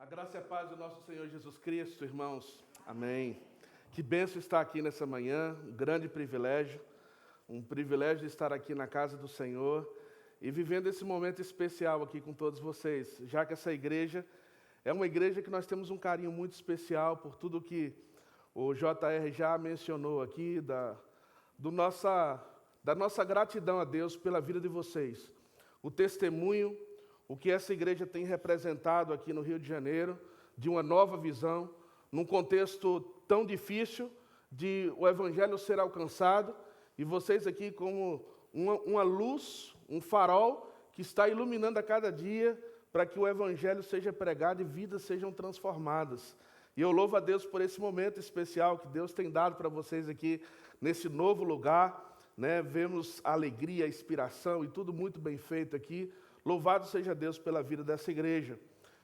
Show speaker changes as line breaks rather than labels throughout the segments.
A graça e a paz do nosso Senhor Jesus Cristo, irmãos. Amém. Que bênção estar aqui nessa manhã, um grande privilégio, de estar aqui na casa do Senhor e vivendo esse momento especial aqui com todos vocês, já que essa igreja é uma igreja que nós temos um carinho muito especial por tudo que o JR já mencionou aqui, da nossa gratidão a Deus pela vida de vocês. O testemunho, o que essa igreja tem representado aqui no Rio de Janeiro, de uma nova visão, num contexto tão difícil, de o evangelho ser alcançado, e vocês aqui como uma luz, um farol, que está iluminando a cada dia, para que o evangelho seja pregado e vidas sejam transformadas. E eu louvo a Deus por esse momento especial que Deus tem dado para vocês aqui, nesse novo lugar, né? Vemos a alegria, a inspiração e tudo muito bem feito aqui. Louvado seja Deus pela vida dessa igreja.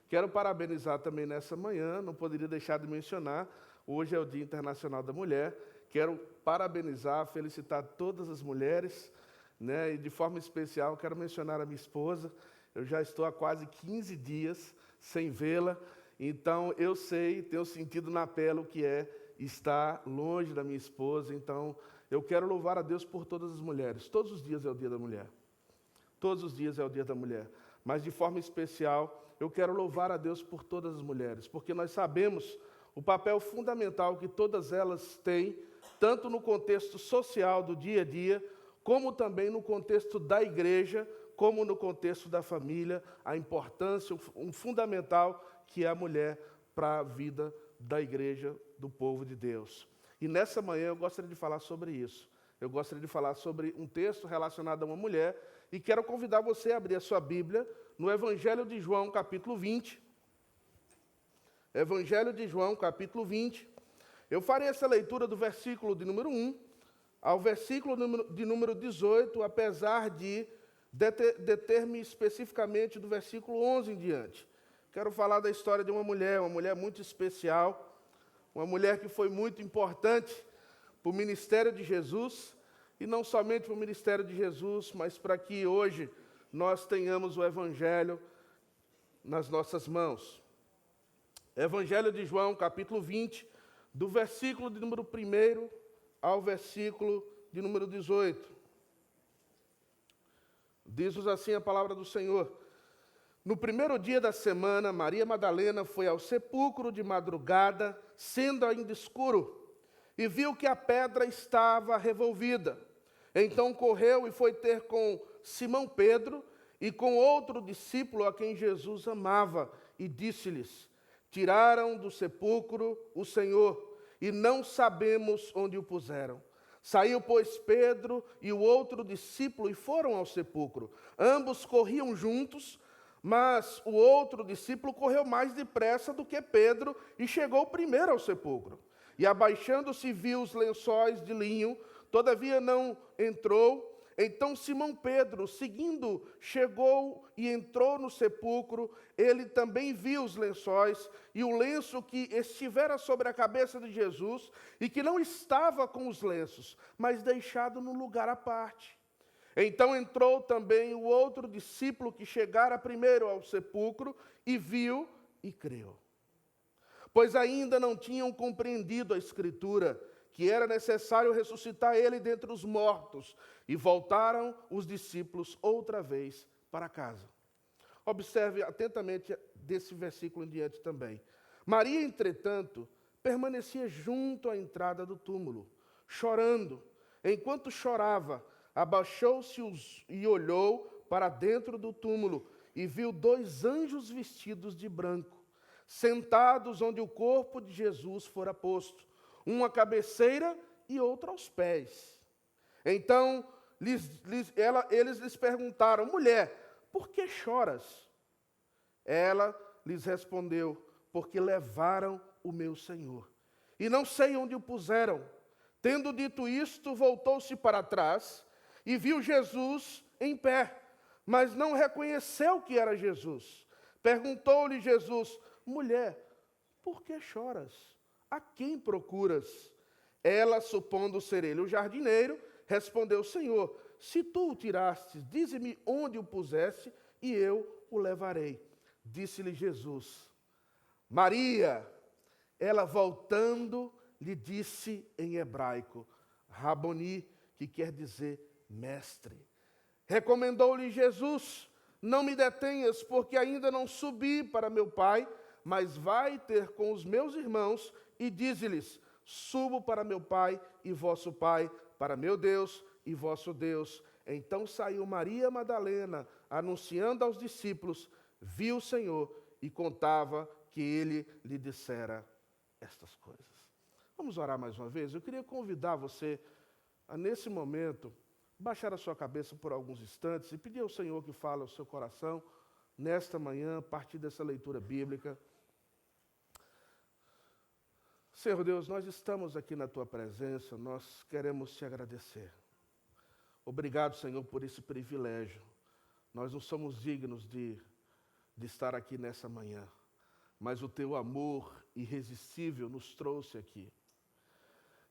Quero parabenizar também nessa manhã, não poderia deixar de mencionar, hoje é o Dia Internacional da Mulher. Quero parabenizar, felicitar todas as mulheres, né? E de forma especial quero mencionar a minha esposa. Eu já estou há quase 15 dias sem vê-la, então eu sei, tenho sentido na pele o que é estar longe da minha esposa. Então eu quero louvar a Deus por todas as mulheres. Todos os dias é o Dia da Mulher. Todos os dias é o Dia da Mulher, mas de forma especial eu quero louvar a Deus por todas as mulheres, porque nós sabemos o papel fundamental que todas elas têm, tanto no contexto social do dia a dia, como também no contexto da igreja, como no contexto da família, a importância, um fundamental que é a mulher para a vida da igreja, do povo de Deus. E nessa manhã eu gostaria de falar sobre isso. Eu gostaria de falar sobre um texto relacionado a uma mulher e quero convidar você a abrir a sua Bíblia no Evangelho de João, capítulo 20. Evangelho de João, capítulo 20. Eu farei essa leitura do versículo de número 1 ao versículo de número 18, apesar de deter-me especificamente do versículo 11 em diante. Quero falar da história de uma mulher muito especial, uma mulher que foi muito importante para o ministério de Jesus, e não somente para o ministério de Jesus, mas para que hoje nós tenhamos o Evangelho nas nossas mãos. Evangelho de João, capítulo 20, do versículo de número 1 ao versículo de número 18. Diz-nos assim a palavra do Senhor. No primeiro dia da semana, Maria Madalena foi ao sepulcro de madrugada, sendo ainda escuro, e viu que a pedra estava revolvida. Então correu e foi ter com Simão Pedro e com outro discípulo a quem Jesus amava, e disse-lhes: tiraram do sepulcro o Senhor, e não sabemos onde o puseram. Saiu, pois, Pedro e o outro discípulo e foram ao sepulcro. Ambos corriam juntos, mas o outro discípulo correu mais depressa do que Pedro e chegou primeiro ao sepulcro. E abaixando-se viu os lençóis de linho, todavia não entrou. Então Simão Pedro, seguindo, chegou e entrou no sepulcro. Ele também viu os lençóis e o lenço que estivera sobre a cabeça de Jesus e que não estava com os lenços, mas deixado no lugar à parte. Então entrou também o outro discípulo que chegara primeiro ao sepulcro e viu e creu. Pois ainda não tinham compreendido a Escritura, que era necessário ressuscitar ele dentre os mortos, e voltaram os discípulos outra vez para casa. Observe atentamente desse versículo em diante também. Maria, entretanto, permanecia junto à entrada do túmulo, chorando. Enquanto chorava, abaixou-se e olhou para dentro do túmulo, e viu 2 anjos vestidos de branco, sentados onde o corpo de Jesus fora posto, um à cabeceira e outro aos pés. Então eles lhes perguntaram: mulher, por que choras? Ela lhes respondeu: porque levaram o meu Senhor, e não sei onde o puseram. Tendo dito isto, voltou-se para trás e viu Jesus em pé, mas não reconheceu que era Jesus. Perguntou-lhe Jesus: mulher, por que choras? A quem procuras? Ela, supondo ser ele o jardineiro, respondeu: Senhor, se tu o tirastes, dize-me onde o puseste, e eu o levarei. Disse-lhe Jesus: Maria, ela voltando, lhe disse em hebraico, Raboni, que quer dizer mestre. Recomendou-lhe Jesus, não me detenhas, porque ainda não subi para meu Pai, mas vai ter com os meus irmãos e dize-lhes, subo para meu Pai e vosso Pai, para meu Deus e vosso Deus. Então saiu Maria Madalena, anunciando aos discípulos, viu o Senhor e contava que ele lhe dissera estas coisas. Vamos orar mais uma vez? Eu queria convidar você a, nesse momento, baixar a sua cabeça por alguns instantes e pedir ao Senhor que fale ao seu coração, nesta manhã, a partir dessa leitura bíblica. Senhor Deus, nós estamos aqui na Tua presença, nós queremos Te agradecer. Obrigado, Senhor, por esse privilégio. Nós não somos dignos de estar aqui nessa manhã, mas o Teu amor irresistível nos trouxe aqui.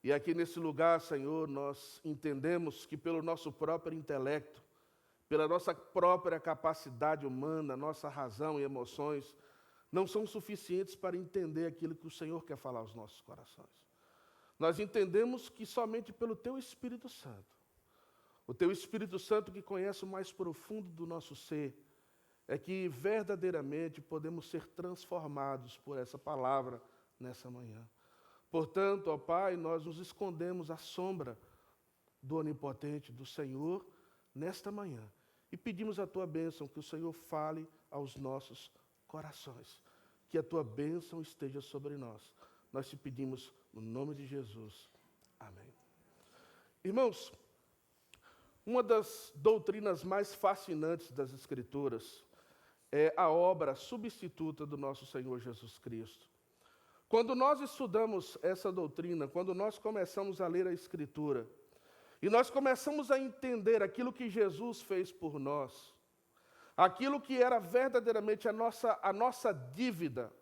E aqui nesse lugar, Senhor, nós entendemos que pelo nosso próprio intelecto, pela nossa própria capacidade humana, nossa razão e emoções, não são suficientes para entender aquilo que o Senhor quer falar aos nossos corações. Nós entendemos que somente pelo Teu Espírito Santo, o Teu Espírito Santo que conhece o mais profundo do nosso ser, é que verdadeiramente podemos ser transformados por essa palavra nessa manhã. Portanto, ó Pai, nós nos escondemos à sombra do Onipotente, do Senhor, nesta manhã. E pedimos a Tua bênção, que o Senhor fale aos nossos corações. Que a Tua bênção esteja sobre nós. Nós te pedimos no nome de Jesus. Amém. Irmãos, uma das doutrinas mais fascinantes das Escrituras é a obra substituta do nosso Senhor Jesus Cristo. Quando nós estudamos essa doutrina, quando nós começamos a ler a Escritura, e nós começamos a entender aquilo que Jesus fez por nós, aquilo que era verdadeiramente a nossa dívida,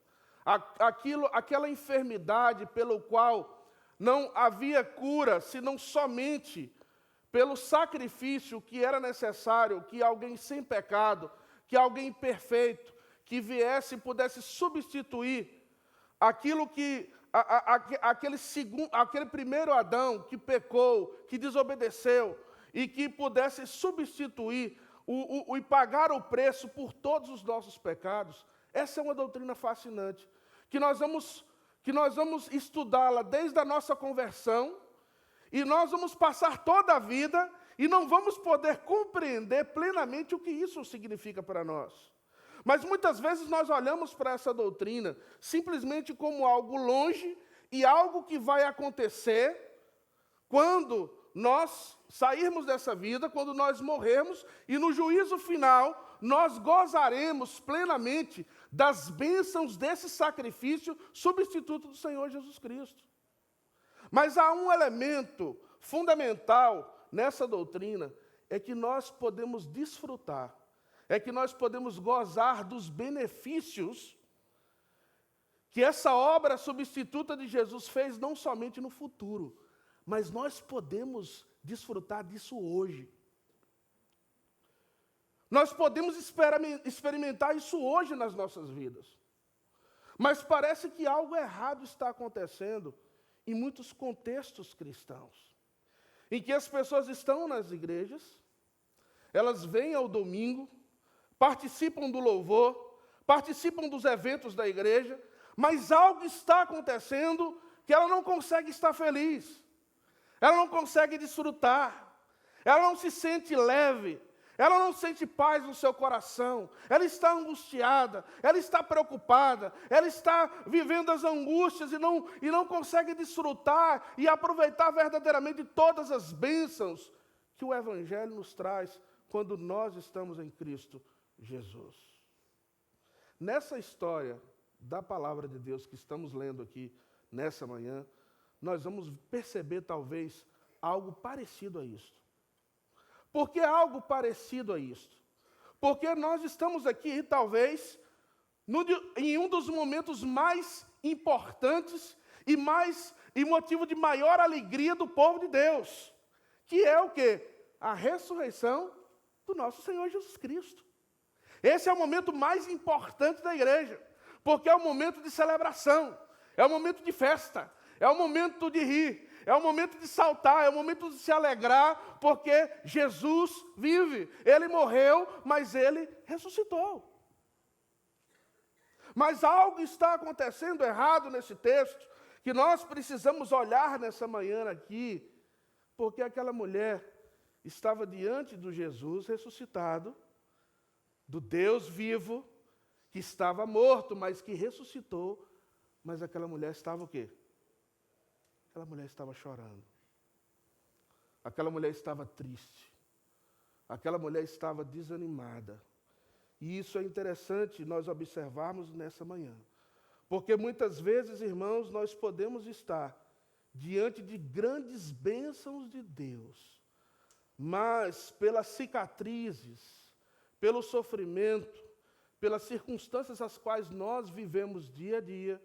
aquela enfermidade pelo qual não havia cura, senão somente pelo sacrifício que era necessário, que alguém sem pecado, que alguém perfeito, que viesse e pudesse substituir aquilo que, aquele primeiro Adão que pecou, que desobedeceu, e que pudesse substituir e pagar o preço por todos os nossos pecados. Essa é uma doutrina fascinante, que nós vamos estudá-la desde a nossa conversão, e nós vamos passar toda a vida, e não vamos poder compreender plenamente o que isso significa para nós. Mas muitas vezes nós olhamos para essa doutrina simplesmente como algo longe e algo que vai acontecer quando nós sairmos dessa vida, quando nós morrermos, e no juízo final nós gozaremos plenamente das bênçãos desse sacrifício substituto do Senhor Jesus Cristo. Mas há um elemento fundamental nessa doutrina, é que nós podemos desfrutar, é que nós podemos gozar dos benefícios que essa obra substituta de Jesus fez não somente no futuro, mas nós podemos desfrutar disso hoje. Nós podemos experimentar isso hoje nas nossas vidas. Mas parece que algo errado está acontecendo em muitos contextos cristãos, em que as pessoas estão nas igrejas, elas vêm ao domingo, participam do louvor, participam dos eventos da igreja, mas algo está acontecendo que ela não consegue estar feliz, ela não consegue desfrutar, ela não se sente leve, ela não sente paz no seu coração, ela está angustiada, ela está preocupada, ela está vivendo as angústias e não consegue desfrutar e aproveitar verdadeiramente todas as bênçãos que o Evangelho nos traz quando nós estamos em Cristo Jesus. Nessa história da palavra de Deus que estamos lendo aqui nessa manhã, nós vamos perceber talvez algo parecido a isso. Por que algo parecido a isto? Porque nós estamos aqui, talvez, em um dos momentos mais importantes e motivo de maior alegria do povo de Deus, que é o quê? A ressurreição do nosso Senhor Jesus Cristo. Esse é o momento mais importante da igreja, porque é um momento de celebração, é um momento de festa, é um momento de rir, é um momento de saltar, é um momento de se alegrar, porque Jesus vive. Ele morreu, mas ele ressuscitou. Mas algo está acontecendo errado nesse texto, que nós precisamos olhar nessa manhã aqui, porque aquela mulher estava diante do Jesus ressuscitado, do Deus vivo, que estava morto, mas que ressuscitou, mas aquela mulher estava o quê? Aquela mulher estava chorando. Aquela mulher estava triste. Aquela mulher estava desanimada. E isso é interessante nós observarmos nessa manhã. Porque muitas vezes, irmãos, nós podemos estar diante de grandes bênçãos de Deus, mas pelas cicatrizes, pelo sofrimento, pelas circunstâncias as quais nós vivemos dia a dia,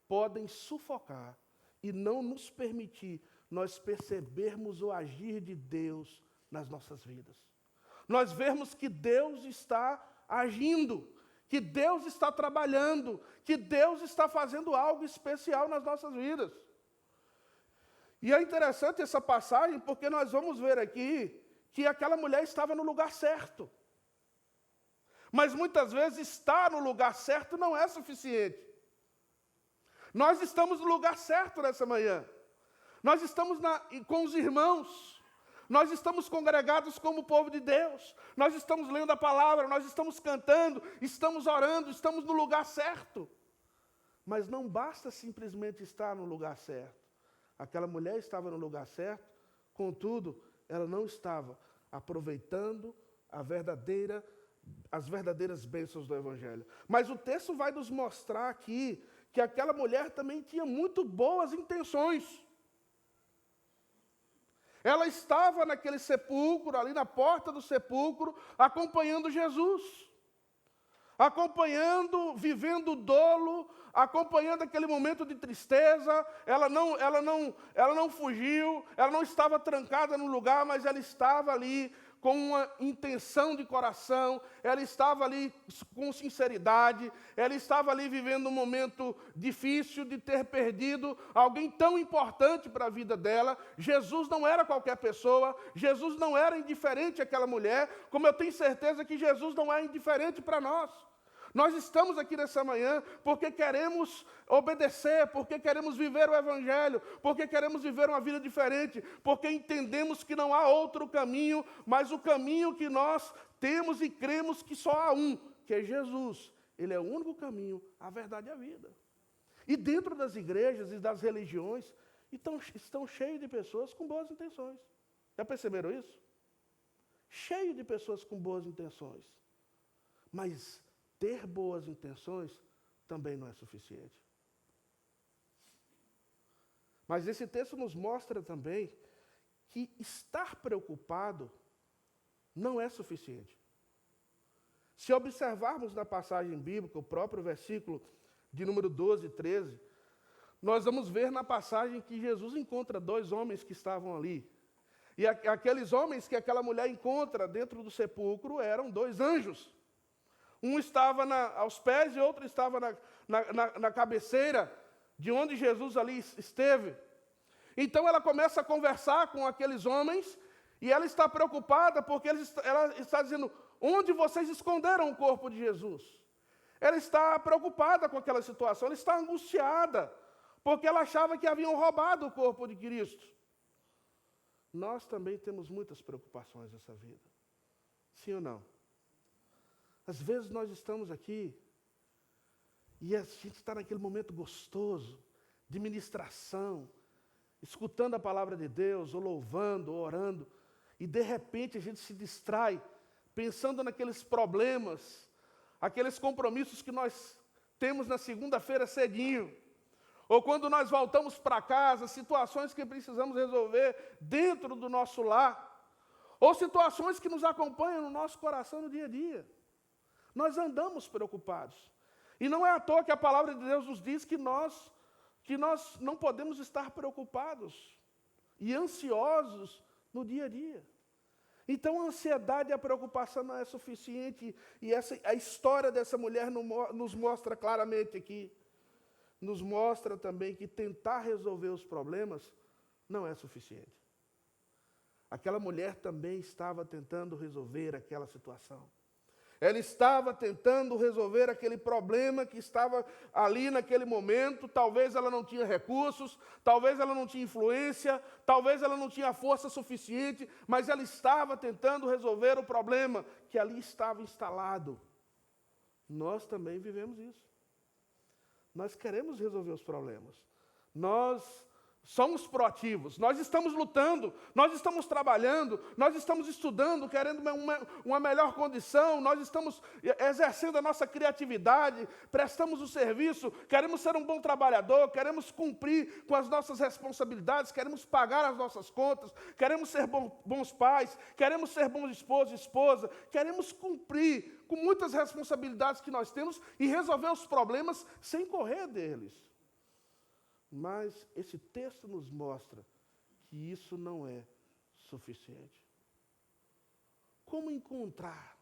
podem sufocar e não nos permitir nós percebermos o agir de Deus nas nossas vidas. Nós vemos que Deus está agindo, que Deus está trabalhando, que Deus está fazendo algo especial nas nossas vidas. E é interessante essa passagem, porque nós vamos ver aqui que aquela mulher estava no lugar certo. Mas muitas vezes estar no lugar certo não é suficiente. Nós estamos no lugar certo nessa manhã. Nós estamos com os irmãos. Nós estamos congregados como povo de Deus. Nós estamos lendo a palavra, nós estamos cantando, estamos orando, estamos no lugar certo. Mas não basta simplesmente estar no lugar certo. Aquela mulher estava no lugar certo, contudo, ela não estava aproveitando as verdadeiras bênçãos do Evangelho. Mas o texto vai nos mostrar aqui que aquela mulher também tinha muito boas intenções. Ela estava naquele sepulcro, ali na porta do sepulcro, acompanhando Jesus. Acompanhando, vivendo o dolo, acompanhando aquele momento de tristeza. Ela não fugiu, ela não estava trancada no lugar, mas ela estava ali com uma intenção de coração, ela estava ali com sinceridade, ela estava ali vivendo um momento difícil de ter perdido alguém tão importante para a vida dela. Jesus não era qualquer pessoa, Jesus não era indiferente àquela mulher, como eu tenho certeza que Jesus não é indiferente para nós. Nós estamos aqui nessa manhã porque queremos obedecer, porque queremos viver o Evangelho, porque queremos viver uma vida diferente, porque entendemos que não há outro caminho, mas o caminho que nós temos e cremos que só há um, que é Jesus. Ele é o único caminho, a verdade e a vida. E dentro das igrejas e das religiões, estão cheios de pessoas com boas intenções. Já perceberam isso? Cheio de pessoas com boas intenções. Mas ter boas intenções também não é suficiente. Mas esse texto nos mostra também que estar preocupado não é suficiente. Se observarmos na passagem bíblica, o próprio versículo de número 12 e 13, nós vamos ver na passagem que Jesus encontra dois homens que estavam ali. E aqueles homens que aquela mulher encontra dentro do sepulcro eram dois anjos. Um estava aos pés e outro estava na cabeceira de onde Jesus ali esteve. Então ela começa a conversar com aqueles homens e ela está preocupada porque ela está dizendo: onde vocês esconderam o corpo de Jesus? Ela está preocupada com aquela situação, ela está angustiada, porque ela achava que haviam roubado o corpo de Cristo. Nós também temos muitas preocupações nessa vida. Sim ou não? Às vezes nós estamos aqui e a gente está naquele momento gostoso de ministração, escutando a palavra de Deus, ou louvando, ou orando, e de repente a gente se distrai, pensando naqueles problemas, aqueles compromissos que nós temos na segunda-feira cedinho, ou quando nós voltamos para casa, situações que precisamos resolver dentro do nosso lar, ou situações que nos acompanham no nosso coração no dia a dia. Nós andamos preocupados. E não é à toa que a palavra de Deus nos diz que nós não podemos estar preocupados e ansiosos no dia a dia. Então a ansiedade e a preocupação não é suficiente, e a história dessa mulher nos mostra claramente aqui, nos mostra também que tentar resolver os problemas não é suficiente. Aquela mulher também estava tentando resolver aquela situação. Ela estava tentando resolver aquele problema que estava ali naquele momento. Talvez ela não tinha recursos, talvez ela não tinha influência, talvez ela não tinha força suficiente, mas ela estava tentando resolver o problema que ali estava instalado. Nós também vivemos isso. Nós queremos resolver os problemas. Nós somos proativos, nós estamos lutando, nós estamos trabalhando, nós estamos estudando, querendo uma melhor condição, nós estamos exercendo a nossa criatividade, prestamos o serviço, queremos ser um bom trabalhador, queremos cumprir com as nossas responsabilidades, queremos pagar as nossas contas, queremos ser bons pais, queremos ser bons esposos e esposa, queremos cumprir com muitas responsabilidades que nós temos e resolver os problemas sem correr deles. Mas esse texto nos mostra que isso não é suficiente. Como encontrar?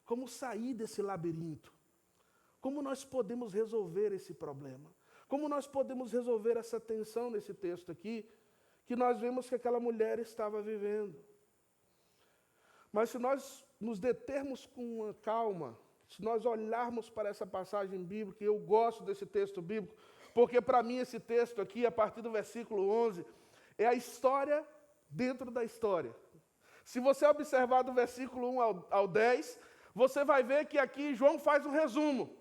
Como sair desse labirinto? Como nós podemos resolver esse problema? Como nós podemos resolver essa tensão nesse texto aqui, que nós vemos que aquela mulher estava vivendo? Mas se nós nos determos com uma calma, se nós olharmos para essa passagem bíblica, e eu gosto desse texto bíblico, porque para mim esse texto aqui, a partir do versículo 11, é a história dentro da história. Se você observar do versículo 1 ao 10, você vai ver que aqui João faz um resumo.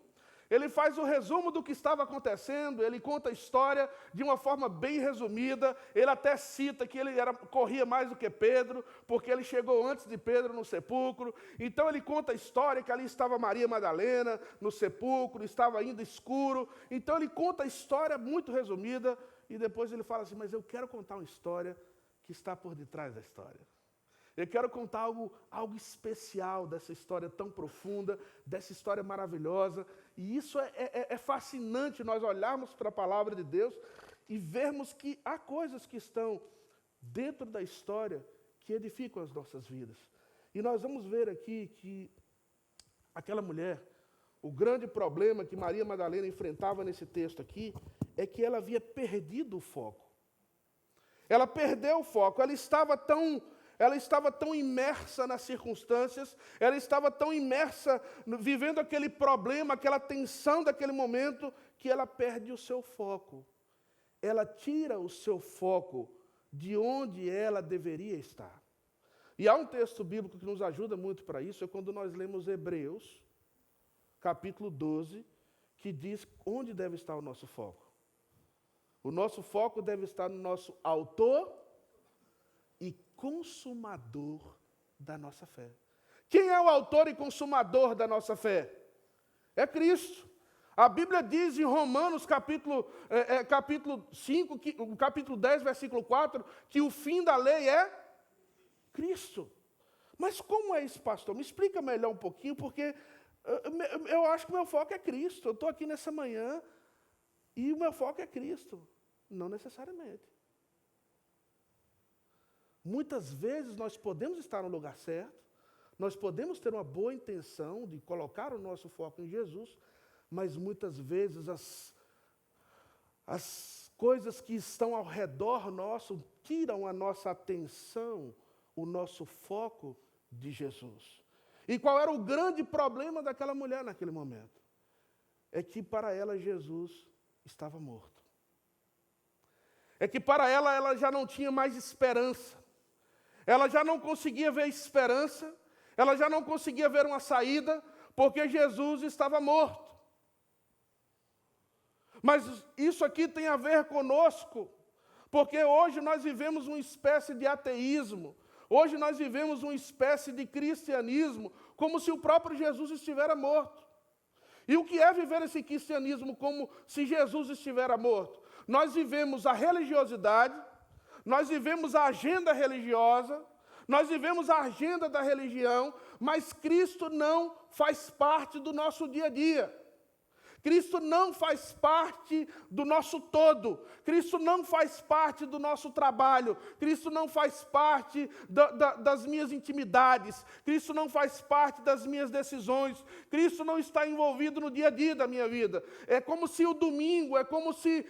Ele faz um resumo do que estava acontecendo, ele conta a história de uma forma bem resumida, ele até cita que ele corria mais do que Pedro, porque ele chegou antes de Pedro no sepulcro. Então ele conta a história que ali estava Maria Madalena no sepulcro, estava ainda escuro. Então ele conta a história muito resumida, e depois ele fala assim, mas eu quero contar uma história que está por detrás da história. Eu quero contar algo especial dessa história tão profunda, dessa história maravilhosa. E isso é fascinante, nós olharmos para a palavra de Deus e vermos que há coisas que estão dentro da história que edificam as nossas vidas. E nós vamos ver aqui que aquela mulher, o grande problema que Maria Madalena enfrentava nesse texto aqui, é que ela havia perdido o foco. Ela perdeu o foco, ela estava tão imersa nas circunstâncias, ela estava tão imersa, vivendo aquele problema, aquela tensão daquele momento, que ela perde o seu foco. Ela tira o seu foco de onde ela deveria estar. E há um texto bíblico que nos ajuda muito para isso, é quando nós lemos Hebreus, capítulo 12, que diz onde deve estar o nosso foco. O nosso foco deve estar no nosso autor e consumador da nossa fé. Quem é o autor e consumador da nossa fé? É Cristo. A Bíblia diz em Romanos capítulo 5, capítulo 10, versículo 4, que o fim da lei é Cristo. Mas como é isso, pastor? Me explica melhor um pouquinho, porque eu acho que o meu foco é Cristo. Eu estou aqui nessa manhã e o meu foco é Cristo. Não necessariamente. Muitas vezes nós podemos estar no lugar certo, nós podemos ter uma boa intenção de colocar o nosso foco em Jesus, mas muitas vezes as coisas que estão ao redor nosso tiram a nossa atenção, o nosso foco de Jesus. E qual era o grande problema daquela mulher naquele momento? É que para ela Jesus estava morto. É que para ela já não tinha mais esperança. Ela já não conseguia ver esperança, ela já não conseguia ver uma saída, porque Jesus estava morto. Mas isso aqui tem a ver conosco, porque hoje nós vivemos uma espécie de ateísmo, hoje nós vivemos uma espécie de cristianismo, como se o próprio Jesus estivera morto. E o que é viver esse cristianismo como se Jesus estivera morto? Nós vivemos a religiosidade, nós vivemos a agenda religiosa, nós vivemos a agenda da religião, mas Cristo não faz parte do nosso dia a dia. Cristo não faz parte do nosso todo. Cristo não faz parte do nosso trabalho. Cristo não faz parte das minhas intimidades. Cristo não faz parte das minhas decisões. Cristo não está envolvido no dia a dia da minha vida. É como se o domingo, é como se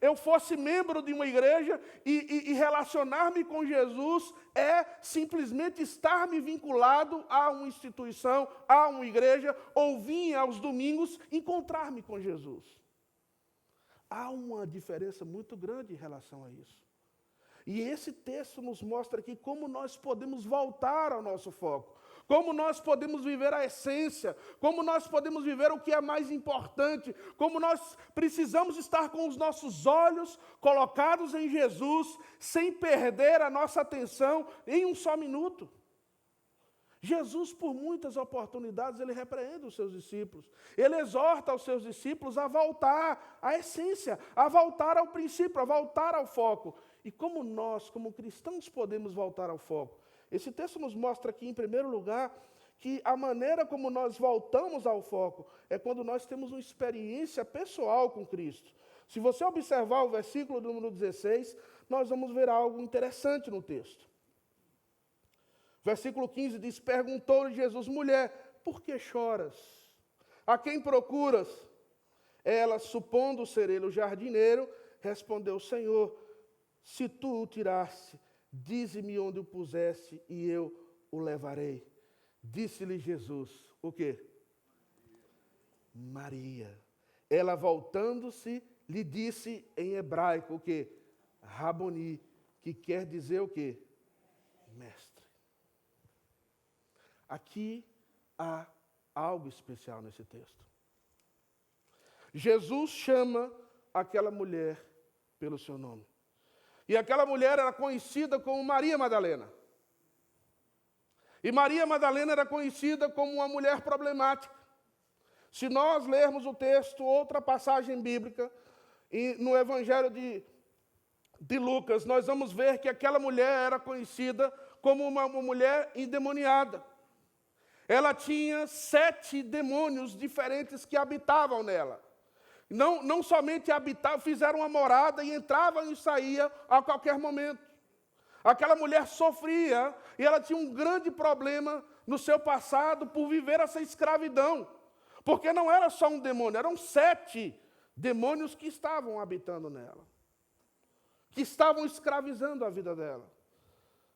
eu fosse membro de uma igreja e relacionar-me com Jesus é simplesmente estar me vinculado a uma instituição, a uma igreja, ou vir aos domingos encontrar-me com Jesus. Há uma diferença muito grande em relação a isso. E esse texto nos mostra aqui como nós podemos voltar ao nosso foco, como nós podemos viver a essência, como nós podemos viver o que é mais importante, como nós precisamos estar com os nossos olhos colocados em Jesus, sem perder a nossa atenção em um só minuto. Jesus, por muitas oportunidades, ele repreende os seus discípulos. Ele exorta os seus discípulos a voltar à essência, a voltar ao princípio, a voltar ao foco. E como nós, como cristãos, podemos voltar ao foco? Esse texto nos mostra aqui, em primeiro lugar, que a maneira como nós voltamos ao foco é quando nós temos uma experiência pessoal com Cristo. Se você observar o versículo número 16, nós vamos ver algo interessante no texto. Versículo 15 diz: perguntou-lhe Jesus: mulher, por que choras? A quem procuras? Ela, supondo ser ele o jardineiro, respondeu: Senhor, se tu o tirasse, dize-me onde o puseste e eu o levarei. Disse-lhe Jesus, o quê? Maria. Ela, voltando-se, lhe disse em hebraico o quê? Raboni, que quer dizer o quê? Mestre. Aqui há algo especial nesse texto. Jesus chama aquela mulher pelo seu nome. E aquela mulher era conhecida como Maria Madalena. E Maria Madalena era conhecida como uma mulher problemática. Se nós lermos o texto, outra passagem bíblica, e no Evangelho de Lucas, nós vamos ver que aquela mulher era conhecida como uma mulher endemoniada. Ela tinha 7 demônios diferentes que habitavam nela. Não somente habitavam, fizeram uma morada e entravam e saíam a qualquer momento. Aquela mulher sofria e ela tinha um grande problema no seu passado por viver essa escravidão. Porque não era só um demônio, eram 7 demônios que estavam habitando nela. Que estavam escravizando a vida dela.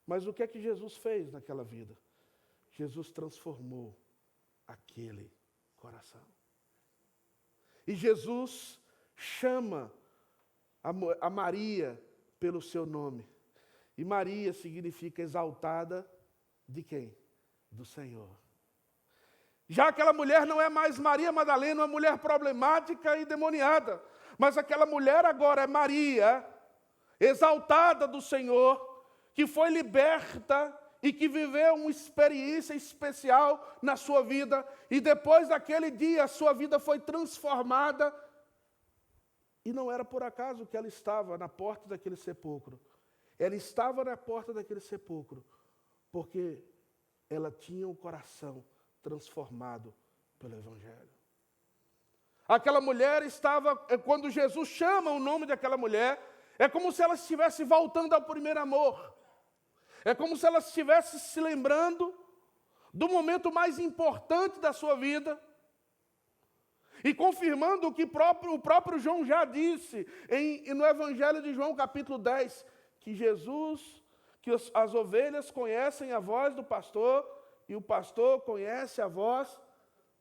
Mas o que é que Jesus fez naquela vida? Jesus transformou aquele coração. E Jesus chama a Maria pelo seu nome. E Maria significa exaltada de quem? Do Senhor. Já aquela mulher não é mais Maria Madalena, uma mulher problemática e demoniada. Mas aquela mulher agora é Maria, exaltada do Senhor, que foi liberta e que viveu uma experiência especial na sua vida, e depois daquele dia a sua vida foi transformada, e não era por acaso que ela estava na porta daquele sepulcro. Ela estava na porta daquele sepulcro, porque ela tinha o coração transformado pelo Evangelho. Aquela mulher estava, quando Jesus chama o nome daquela mulher, é como se ela estivesse voltando ao primeiro amor. É como se ela estivesse se lembrando do momento mais importante da sua vida e confirmando o que o próprio João já disse no Evangelho de João, capítulo 10, que as ovelhas conhecem a voz do pastor e o pastor conhece a voz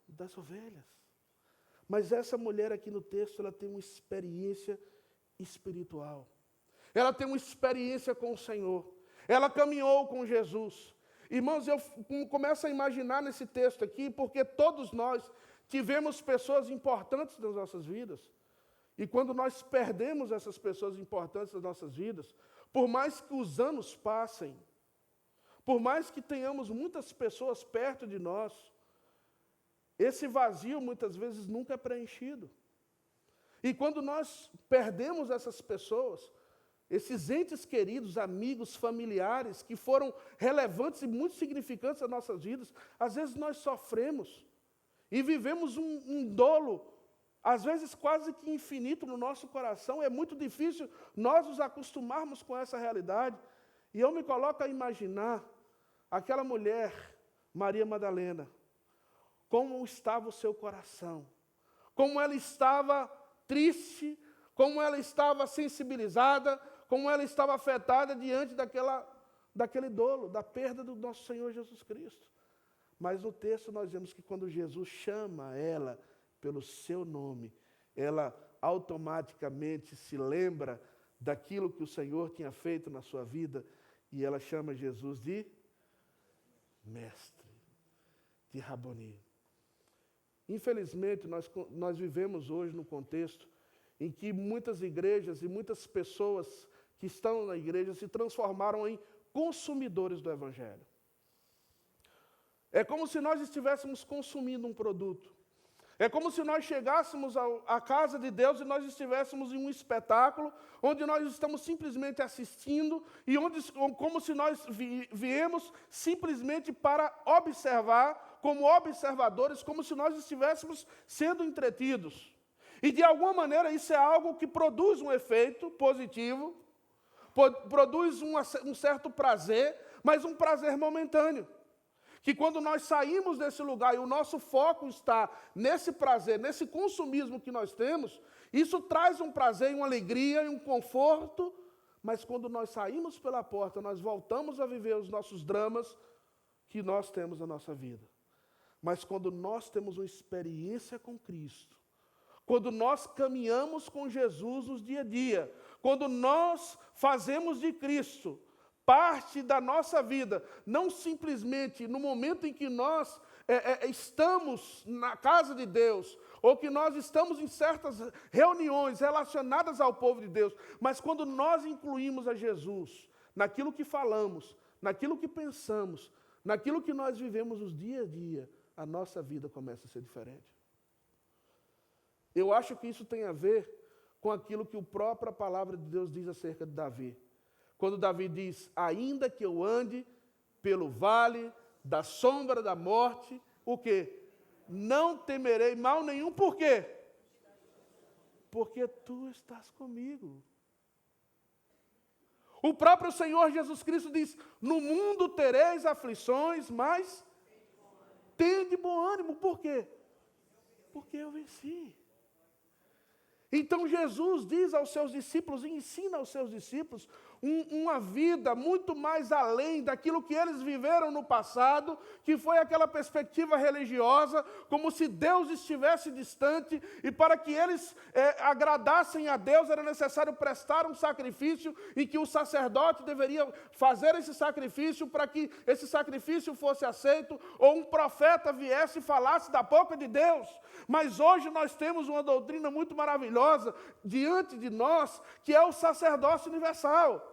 das ovelhas. Mas essa mulher aqui no texto, ela tem uma experiência espiritual. Ela tem uma experiência com o Senhor. Ela caminhou com Jesus. Irmãos, eu começo a imaginar nesse texto aqui, porque todos nós tivemos pessoas importantes nas nossas vidas. E quando nós perdemos essas pessoas importantes nas nossas vidas, por mais que os anos passem, por mais que tenhamos muitas pessoas perto de nós, esse vazio muitas vezes nunca é preenchido. E quando nós perdemos essas pessoas, esses entes queridos, amigos, familiares, que foram relevantes e muito significantes nas nossas vidas, às vezes nós sofremos e vivemos um dolo às vezes quase que infinito no nosso coração. É muito difícil nós nos acostumarmos com essa realidade. E eu me coloco a imaginar aquela mulher, Maria Madalena, como estava o seu coração, como ela estava triste, como ela estava sensibilizada, como ela estava afetada diante daquele dolo, da perda do nosso Senhor Jesus Cristo. Mas no texto nós vemos que quando Jesus chama ela pelo seu nome, ela automaticamente se lembra daquilo que o Senhor tinha feito na sua vida, e ela chama Jesus de mestre, de Raboni. Infelizmente, nós vivemos hoje num contexto em que muitas igrejas e muitas pessoas que estão na igreja se transformaram em consumidores do Evangelho. É como se nós estivéssemos consumindo um produto. É como se nós chegássemos à casa de Deus e nós estivéssemos em um espetáculo onde nós estamos simplesmente assistindo e como se nós viemos simplesmente para observar, como observadores, como se nós estivéssemos sendo entretidos. E de alguma maneira isso é algo que produz um efeito positivo, produz um certo prazer, mas um prazer momentâneo. Que quando nós saímos desse lugar e o nosso foco está nesse prazer, nesse consumismo que nós temos, isso traz um prazer, uma alegria e um conforto, mas quando nós saímos pela porta, nós voltamos a viver os nossos dramas que nós temos na nossa vida. Mas quando nós temos uma experiência com Cristo, quando nós caminhamos com Jesus no dia a dia, quando nós fazemos de Cristo parte da nossa vida, não simplesmente no momento em que nós estamos na casa de Deus, ou que nós estamos em certas reuniões relacionadas ao povo de Deus, mas quando nós incluímos a Jesus naquilo que falamos, naquilo que pensamos, naquilo que nós vivemos no dia a dia, a nossa vida começa a ser diferente. Eu acho que isso tem a ver com aquilo que a própria palavra de Deus diz acerca de Davi. Quando Davi diz, ainda que eu ande pelo vale da sombra da morte, o quê? Não temerei mal nenhum, por quê? Porque tu estás comigo. O próprio Senhor Jesus Cristo diz, no mundo tereis aflições, mas tende bom ânimo, por quê? Porque eu venci. Então Jesus diz aos seus discípulos, e ensina aos seus discípulos, uma vida muito mais além daquilo que eles viveram no passado, que foi aquela perspectiva religiosa, como se Deus estivesse distante, e para que eles agradassem a Deus era necessário prestar um sacrifício, e que o sacerdote deveria fazer esse sacrifício para que esse sacrifício fosse aceito, ou um profeta viesse e falasse da boca de Deus. Mas hoje nós temos uma doutrina muito maravilhosa diante de nós, que é o sacerdócio universal.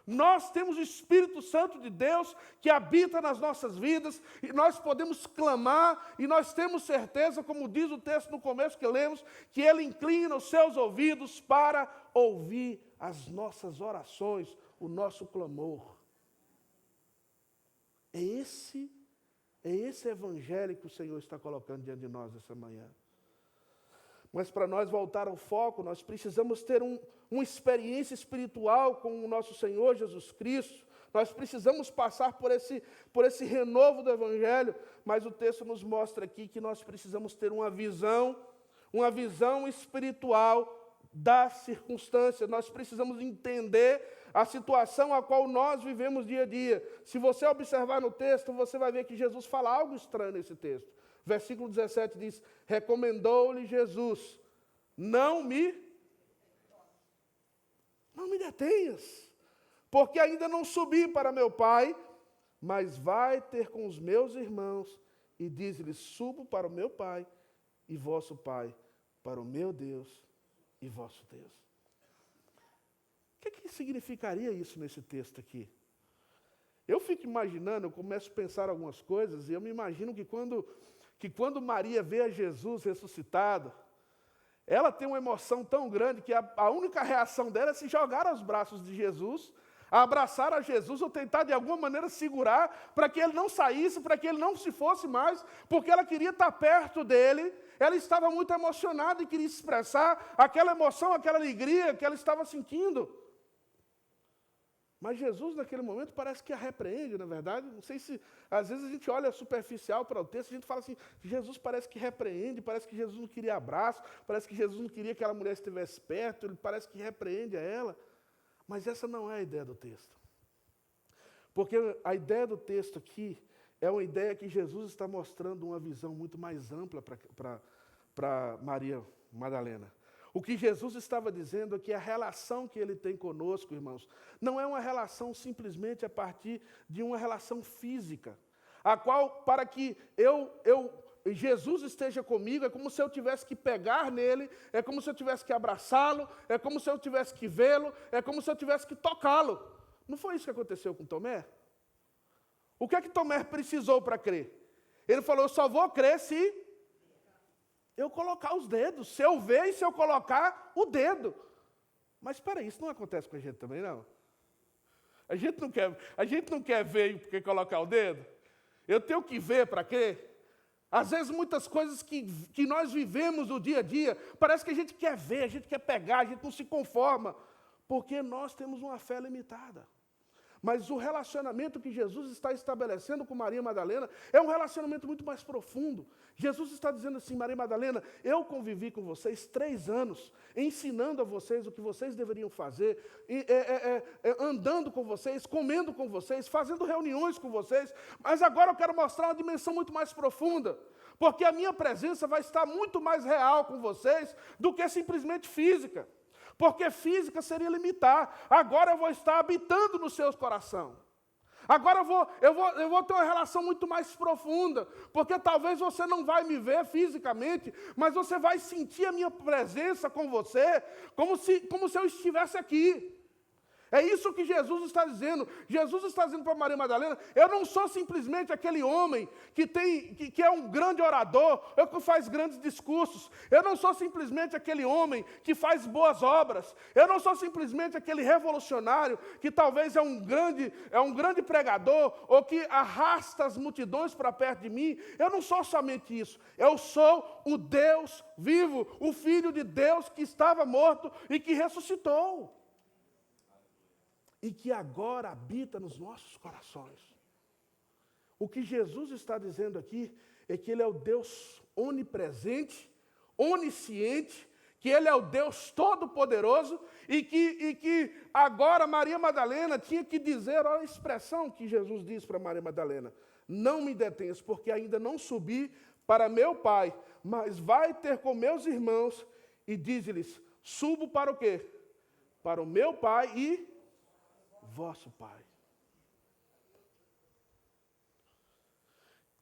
Nós temos o Espírito Santo de Deus que habita nas nossas vidas, e nós podemos clamar, e nós temos certeza, como diz o texto no começo que lemos, que Ele inclina os seus ouvidos para ouvir as nossas orações, o nosso clamor. É esse evangelho que o Senhor está colocando diante de nós essa manhã. Mas para nós voltar ao foco, nós precisamos ter uma experiência espiritual com o nosso Senhor Jesus Cristo. Nós precisamos passar por esse renovo do Evangelho, mas o texto nos mostra aqui que nós precisamos ter uma visão espiritual das circunstâncias. Nós precisamos entender a situação a qual nós vivemos dia a dia. Se você observar no texto, você vai ver que Jesus fala algo estranho nesse texto. Versículo 17 diz, recomendou-lhe Jesus, não me detenhas, porque ainda não subi para meu Pai, mas vai ter com os meus irmãos, e diz-lhes, subo para o meu Pai e vosso Pai, para o meu Deus e vosso Deus. O que significaria isso nesse texto aqui? Eu fico imaginando, eu começo a pensar algumas coisas, e eu me imagino que quando Maria vê a Jesus ressuscitado, ela tem uma emoção tão grande que a única reação dela é se jogar aos braços de Jesus, a abraçar a Jesus ou tentar de alguma maneira segurar para que ele não saísse, para que ele não se fosse mais, porque ela queria estar perto dele, ela estava muito emocionada e queria expressar aquela emoção, aquela alegria que ela estava sentindo. Mas Jesus, naquele momento, parece que a repreende, na verdade. Não sei se, às vezes, a gente olha superficial para o texto, a gente fala assim, Jesus parece que repreende, parece que Jesus não queria abraço, parece que Jesus não queria que aquela mulher estivesse perto, ele parece que repreende a ela. Mas essa não é a ideia do texto. Porque a ideia do texto aqui é uma ideia que Jesus está mostrando uma visão muito mais ampla para Maria Madalena. O que Jesus estava dizendo é que a relação que ele tem conosco, irmãos, não é uma relação simplesmente a partir de uma relação física, a qual, para que Jesus esteja comigo, é como se eu tivesse que pegar nele, é como se eu tivesse que abraçá-lo, é como se eu tivesse que vê-lo, é como se eu tivesse que tocá-lo. Não foi isso que aconteceu com Tomé? O que é que Tomé precisou para crer? Ele falou, eu só vou crer se eu colocar os dedos, se eu ver e se eu colocar o dedo. Mas espera aí, isso não acontece com a gente também, não? A gente não quer ver porque colocar o dedo? Eu tenho que ver para quê? Às vezes muitas coisas que nós vivemos no dia a dia, parece que a gente quer ver, a gente quer pegar, a gente não se conforma, porque nós temos uma fé limitada. Mas o relacionamento que Jesus está estabelecendo com Maria Madalena é um relacionamento muito mais profundo. Jesus está dizendo assim, Maria Madalena, eu convivi com vocês 3 anos, ensinando a vocês o que vocês deveriam fazer, andando com vocês, comendo com vocês, fazendo reuniões com vocês, mas agora eu quero mostrar uma dimensão muito mais profunda, porque a minha presença vai estar muito mais real com vocês do que simplesmente física. Porque física seria limitar. Agora eu vou estar habitando no seu coração. Agora eu vou ter uma relação muito mais profunda. Porque talvez você não vai me ver fisicamente, mas você vai sentir a minha presença com você, como se eu estivesse aqui. É isso que Jesus está dizendo. Jesus está dizendo para Maria Madalena, eu não sou simplesmente aquele homem que é um grande orador, ou que faz grandes discursos. Eu não sou simplesmente aquele homem que faz boas obras. Eu não sou simplesmente aquele revolucionário que talvez é um grande pregador, ou que arrasta as multidões para perto de mim. Eu não sou somente isso. Eu sou o Deus vivo, o Filho de Deus que estava morto e que ressuscitou. E que agora habita nos nossos corações. O que Jesus está dizendo aqui é que Ele é o Deus onipresente, onisciente, que Ele é o Deus todo-poderoso e que agora Maria Madalena tinha que dizer, olha a expressão que Jesus diz para Maria Madalena, não me detenhas, porque ainda não subi para meu Pai, mas vai ter com meus irmãos e diz-lhes, subo para o quê? Para o meu Pai e vosso Pai.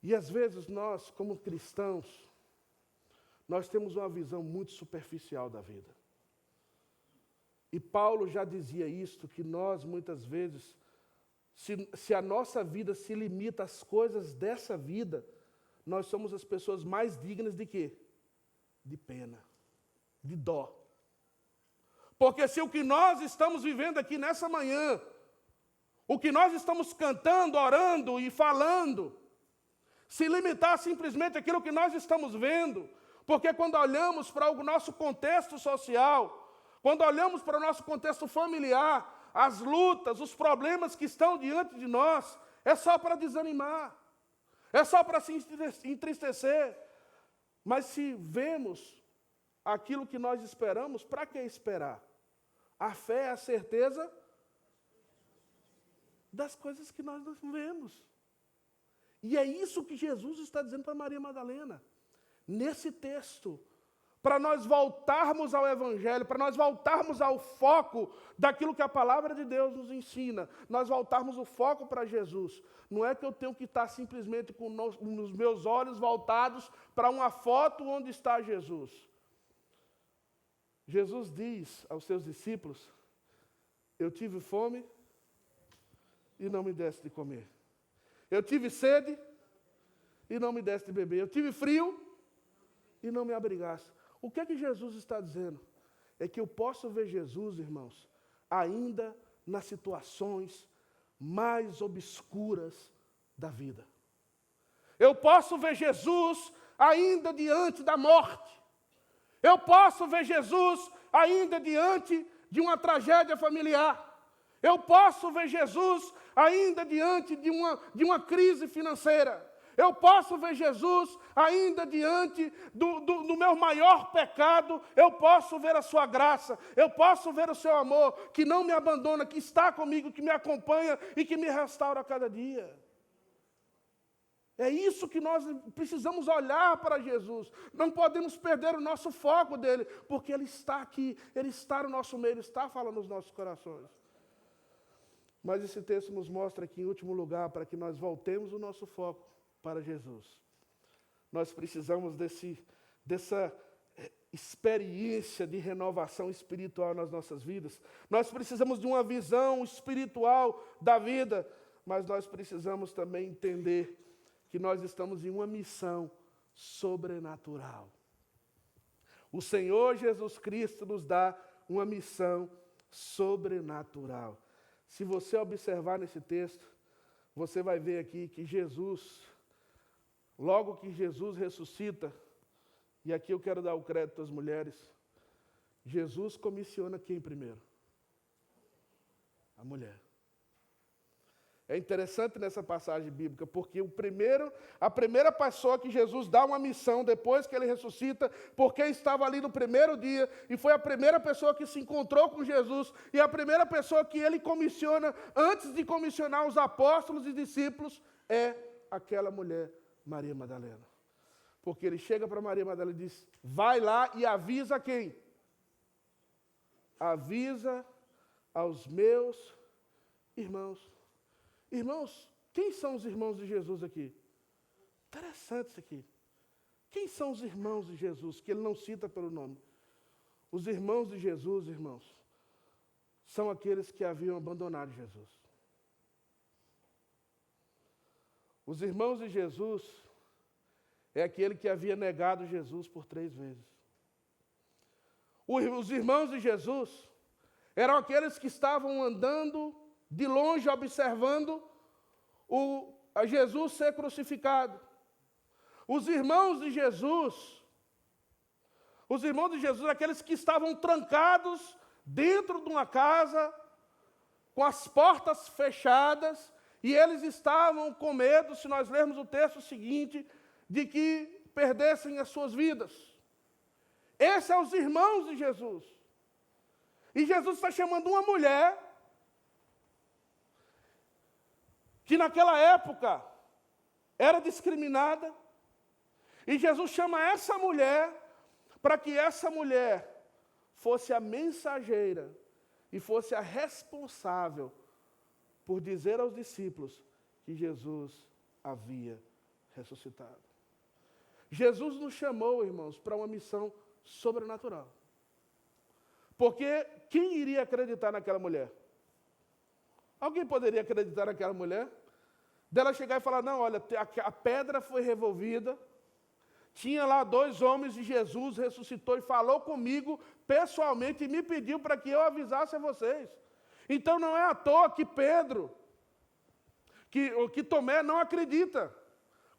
E às vezes nós, como cristãos, nós temos uma visão muito superficial da vida. E Paulo já dizia isto, que nós muitas vezes, se a nossa vida se limita às coisas dessa vida, nós somos as pessoas mais dignas de quê? De pena, de dó. Porque se o que nós estamos vivendo aqui nessa manhã, o que nós estamos cantando, orando e falando, se limitar simplesmente àquilo que nós estamos vendo, porque quando olhamos para o nosso contexto social, quando olhamos para o nosso contexto familiar, as lutas, os problemas que estão diante de nós, é só para desanimar, é só para se entristecer. Mas se vemos aquilo que nós esperamos, para que esperar? A fé é a certeza das coisas que nós não vemos. E é isso que Jesus está dizendo para Maria Madalena. Nesse texto, para nós voltarmos ao Evangelho, para nós voltarmos ao foco daquilo que a palavra de Deus nos ensina, nós voltarmos o foco para Jesus. Não é que eu tenho que estar simplesmente com os meus olhos voltados para uma foto onde está Jesus. Jesus diz aos seus discípulos, eu tive fome e não me deste de comer. Eu tive sede e não me deste de beber. Eu tive frio e não me abrigaste. O que é que Jesus está dizendo? É que eu posso ver Jesus, irmãos, ainda nas situações mais obscuras da vida. Eu posso ver Jesus ainda diante da morte. Eu posso ver Jesus ainda diante de uma tragédia familiar. Eu posso ver Jesus ainda diante de uma crise financeira. Eu posso ver Jesus ainda diante do meu maior pecado. Eu posso ver a sua graça. Eu posso ver o seu amor, que não me abandona, que está comigo, que me acompanha e que me restaura a cada dia. É isso que nós precisamos olhar para Jesus. Não podemos perder o nosso foco dele, porque ele está aqui, ele está no nosso meio, ele está falando nos nossos corações. Mas esse texto nos mostra aqui, em último lugar, para que nós voltemos o nosso foco para Jesus. Nós precisamos dessa experiência de renovação espiritual nas nossas vidas. Nós precisamos de uma visão espiritual da vida, mas nós precisamos também entender que nós estamos em uma missão sobrenatural. O Senhor Jesus Cristo nos dá uma missão sobrenatural. Se você observar nesse texto, você vai ver aqui que Jesus, logo que Jesus ressuscita, e aqui eu quero dar o crédito às mulheres, Jesus comissiona quem primeiro? A mulher. É interessante nessa passagem bíblica, porque a primeira pessoa que Jesus dá uma missão depois que ele ressuscita, porque estava ali no primeiro dia, e foi a primeira pessoa que se encontrou com Jesus, e a primeira pessoa que ele comissiona, antes de comissionar os apóstolos e discípulos, é aquela mulher, Maria Madalena. Porque ele chega para Maria Madalena e diz, vai lá e avisa quem? Avisa aos meus irmãos. Irmãos, quem são os irmãos de Jesus aqui? Interessante isso aqui. Quem são os irmãos de Jesus, que ele não cita pelo nome? Os irmãos de Jesus, irmãos, são aqueles que haviam abandonado Jesus. Os irmãos de Jesus é aquele que havia negado Jesus por 3 vezes. Os irmãos de Jesus eram aqueles que estavam andando de longe, observando a Jesus ser crucificado. Os irmãos de Jesus, aqueles que estavam trancados dentro de uma casa, com as portas fechadas, e eles estavam com medo, se nós lermos o texto seguinte, de que perdessem as suas vidas. Esses são os irmãos de Jesus. E Jesus está chamando uma mulher que naquela época era discriminada, e Jesus chama essa mulher para que essa mulher fosse a mensageira e fosse a responsável por dizer aos discípulos que Jesus havia ressuscitado. Jesus nos chamou, irmãos, para uma missão sobrenatural. Porque quem iria acreditar naquela mulher? Alguém poderia acreditar naquela mulher? Dela chegar e falar, não, olha, a pedra foi revolvida, tinha lá 2 homens e Jesus ressuscitou e falou comigo pessoalmente e me pediu para que eu avisasse a vocês. Então não é à toa que Pedro, que Tomé não acredita.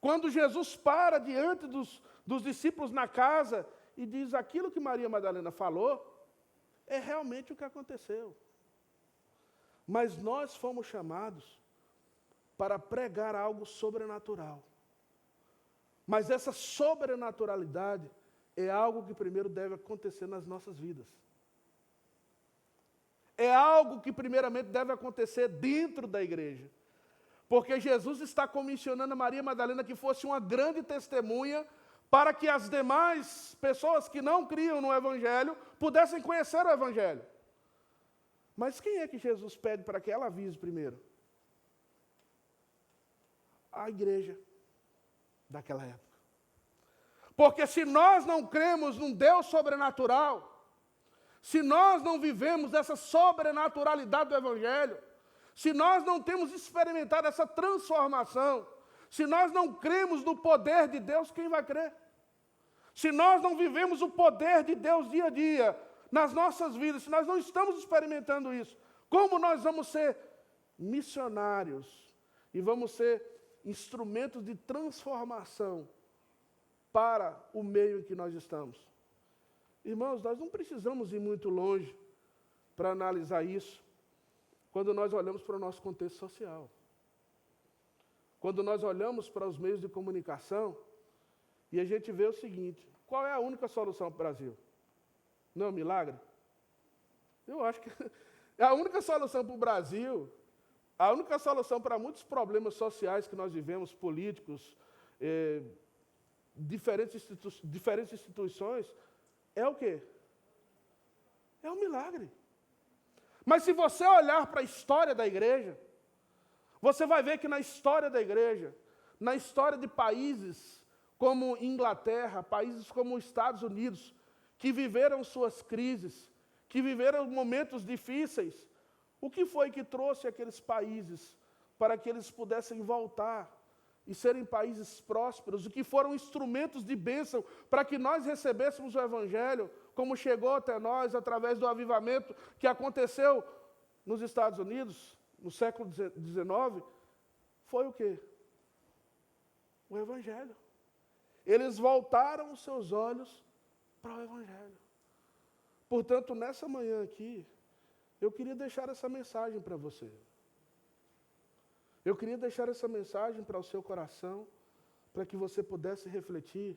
Quando Jesus para diante dos discípulos na casa e diz aquilo que Maria Madalena falou, é realmente o que aconteceu. Mas nós fomos chamados para pregar algo sobrenatural. Mas essa sobrenaturalidade é algo que primeiro deve acontecer nas nossas vidas. É algo que primeiramente deve acontecer dentro da igreja. Porque Jesus está comissionando a Maria Madalena que fosse uma grande testemunha para que as demais pessoas que não criam no Evangelho pudessem conhecer o Evangelho. Mas quem é que Jesus pede para que ela avise primeiro? A igreja daquela época. Porque se nós não cremos num Deus sobrenatural, se nós não vivemos essa sobrenaturalidade do Evangelho, se nós não temos experimentado essa transformação, se nós não cremos no poder de Deus, quem vai crer? Se nós não vivemos o poder de Deus dia a dia, nas nossas vidas, se nós não estamos experimentando isso, Como nós vamos ser missionários e vamos ser instrumentos de transformação para o meio em que nós estamos. Irmãos, nós não precisamos ir muito longe para analisar isso quando nós olhamos para o nosso contexto social. Quando nós olhamos para os meios de comunicação e a gente vê o seguinte: qual é a única solução para o Brasil? Não é um milagre? Eu acho que a única solução para o Brasil, a única solução para muitos problemas sociais que nós vivemos, políticos, diferentes instituições, é o quê? É um milagre. Mas se você olhar para a história da igreja, você vai ver que na história da igreja, na história de países como Inglaterra, países como os Estados Unidos, que viveram suas crises, que viveram momentos difíceis, o que foi que trouxe aqueles países para que eles pudessem voltar e serem países prósperos? O que foram instrumentos de bênção para que nós recebêssemos o Evangelho, como chegou até nós através do avivamento que aconteceu nos Estados Unidos, no século XIX, foi o quê? O Evangelho. Eles voltaram os seus olhos para o Evangelho. Portanto, nessa manhã aqui, eu queria deixar essa mensagem para você. Eu queria deixar essa mensagem para o seu coração, para que você pudesse refletir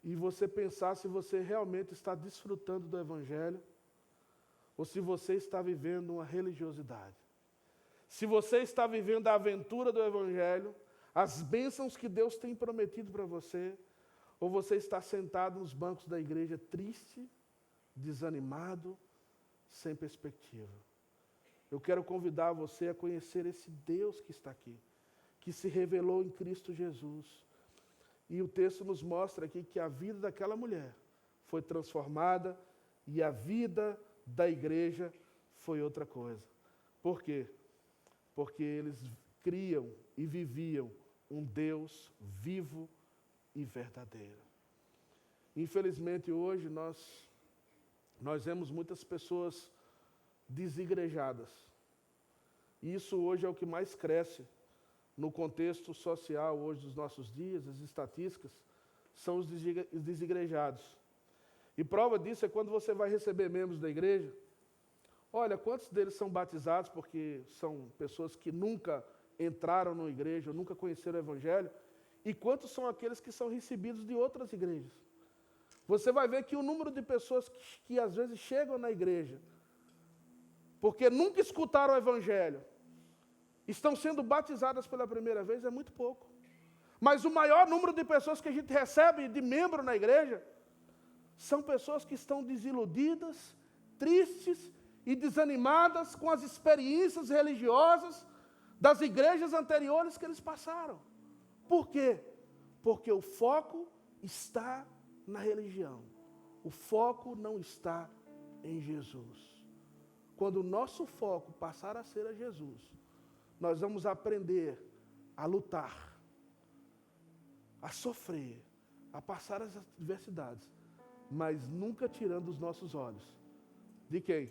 e você pensar se você realmente está desfrutando do Evangelho ou se você está vivendo uma religiosidade. Se você está vivendo a aventura do Evangelho, as bênçãos que Deus tem prometido para você, ou você está sentado nos bancos da igreja triste, desanimado, sem perspectiva. Eu quero convidar você a conhecer esse Deus que está aqui, que se revelou em Cristo Jesus. E o texto nos mostra aqui que a vida daquela mulher foi transformada e a vida da igreja foi outra coisa. Por quê? Porque eles criam e viviam um Deus vivo e verdadeiro. Infelizmente, hoje nós vemos muitas pessoas desigrejadas. E isso hoje é o que mais cresce no contexto social hoje dos nossos dias, as estatísticas, são os desigrejados. E prova disso é quando você vai receber membros da igreja. Olha, quantos deles são batizados porque são pessoas que nunca entraram na igreja, nunca conheceram o Evangelho, e quantos são aqueles que são recebidos de outras igrejas. Você vai ver que o número de pessoas que às vezes chegam na igreja, porque nunca escutaram o Evangelho, estão sendo batizadas pela primeira vez, é muito pouco. Mas o maior número de pessoas que a gente recebe de membro na igreja, são pessoas que estão desiludidas, tristes e desanimadas com as experiências religiosas das igrejas anteriores que eles passaram. Por quê? Porque o foco está na religião. O foco não está em Jesus. Quando o nosso foco passar a ser a Jesus, nós vamos aprender a lutar, a sofrer, a passar as adversidades, mas nunca tirando os nossos olhos. De quem?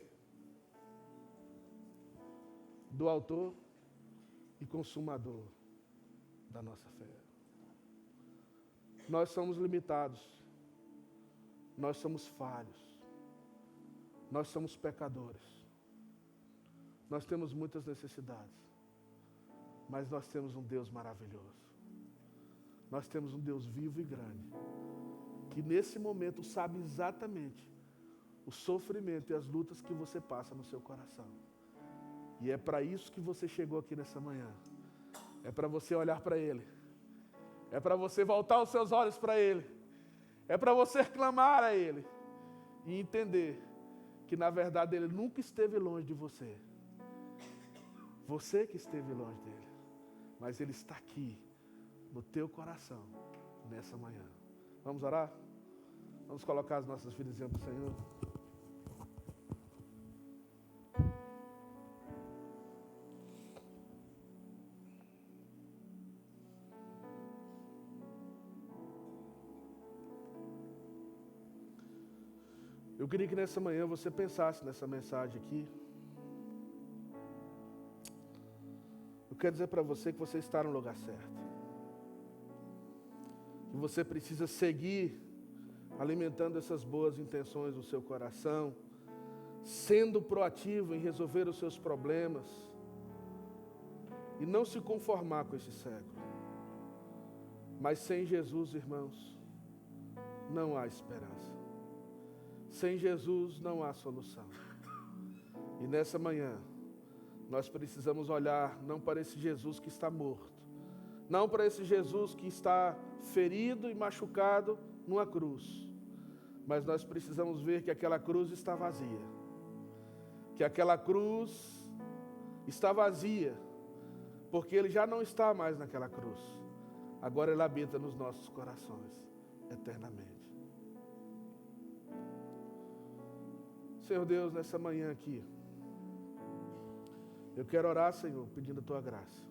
Do autor e consumador da nossa fé. Nós somos limitados, nós somos falhos, nós somos pecadores, nós temos muitas necessidades, mas nós temos um Deus maravilhoso. Nós temos um Deus vivo e grande, que nesse momento sabe exatamente o sofrimento e as lutas que você passa no seu coração. E é para isso que você chegou aqui nessa manhã. É para você olhar para Ele. É para você voltar os seus olhos para Ele. É para você clamar a Ele. E entender que na verdade Ele nunca esteve longe de você. Você que esteve longe dEle. Mas Ele está aqui, no teu coração, nessa manhã. Vamos orar? Vamos colocar as nossas vidas diante do Senhor. Eu queria que nessa manhã você pensasse nessa mensagem aqui. Eu quero dizer para você que você está no lugar certo. Que você precisa seguir alimentando essas boas intenções no seu coração, sendo proativo em resolver os seus problemas e não se conformar com esse século. Mas sem Jesus, irmãos, não há esperança. Sem Jesus não há solução. E nessa manhã, nós precisamos olhar não para esse Jesus que está morto, não para esse Jesus que está ferido e machucado numa cruz, mas nós precisamos ver que aquela cruz está vazia, que aquela cruz está vazia, porque Ele já não está mais naquela cruz, agora Ele habita nos nossos corações, eternamente. Senhor Deus, nessa manhã aqui, eu quero orar, Senhor, pedindo a Tua graça.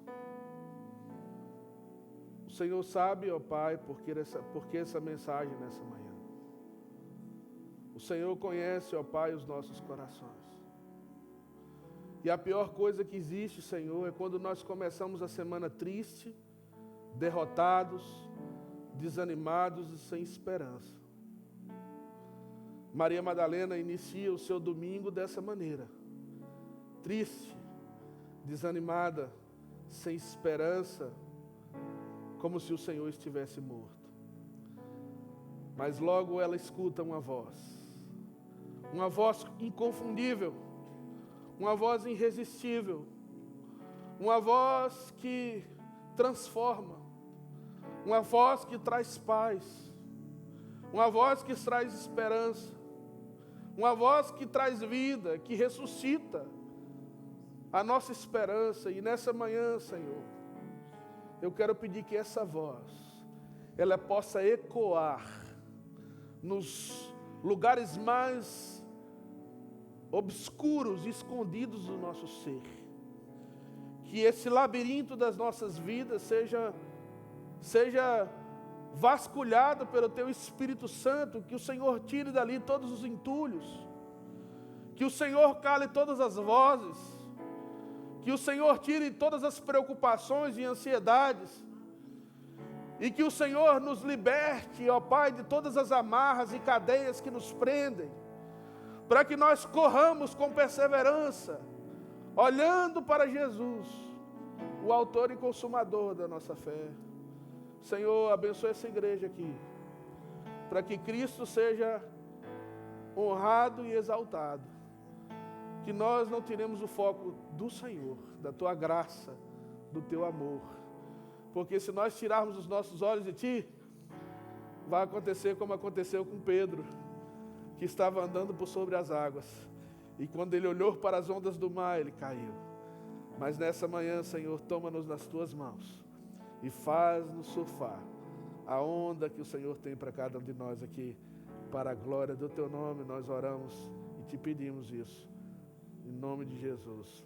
O Senhor sabe, ó Pai, por que essa mensagem nessa manhã. O Senhor conhece, ó Pai, os nossos corações. E a pior coisa que existe, Senhor, é quando nós começamos a semana triste, derrotados, desanimados e sem esperança. Maria Madalena inicia o seu domingo dessa maneira, triste, desanimada, sem esperança, como se o Senhor estivesse morto. Mas logo ela escuta uma voz inconfundível, uma voz irresistível, uma voz que transforma, uma voz que traz paz, uma voz que traz esperança, uma voz que traz vida, que ressuscita a nossa esperança. E nessa manhã, Senhor, eu quero pedir que essa voz, ela possa ecoar nos lugares mais obscuros e escondidos do nosso ser. Que esse labirinto das nossas vidas seja vasculhado pelo Teu Espírito Santo, que o Senhor tire dali todos os entulhos, que o Senhor cale todas as vozes, que o Senhor tire todas as preocupações e ansiedades, e que o Senhor nos liberte, ó Pai, de todas as amarras e cadeias que nos prendem, para que nós corramos com perseverança, olhando para Jesus, o autor e consumador da nossa fé. Senhor, abençoe essa igreja aqui, para que Cristo seja honrado e exaltado, que nós não tiremos o foco do Senhor, da Tua graça, do Teu amor, porque se nós tirarmos os nossos olhos de Ti, vai acontecer como aconteceu com Pedro, que estava andando por sobre as águas, e quando ele olhou para as ondas do mar, ele caiu. Mas nessa manhã, Senhor, toma-nos nas Tuas mãos, e faz-nos surfar a onda que o Senhor tem para cada um de nós aqui, para a glória do Teu nome. Nós oramos e Te pedimos isso, em nome de Jesus.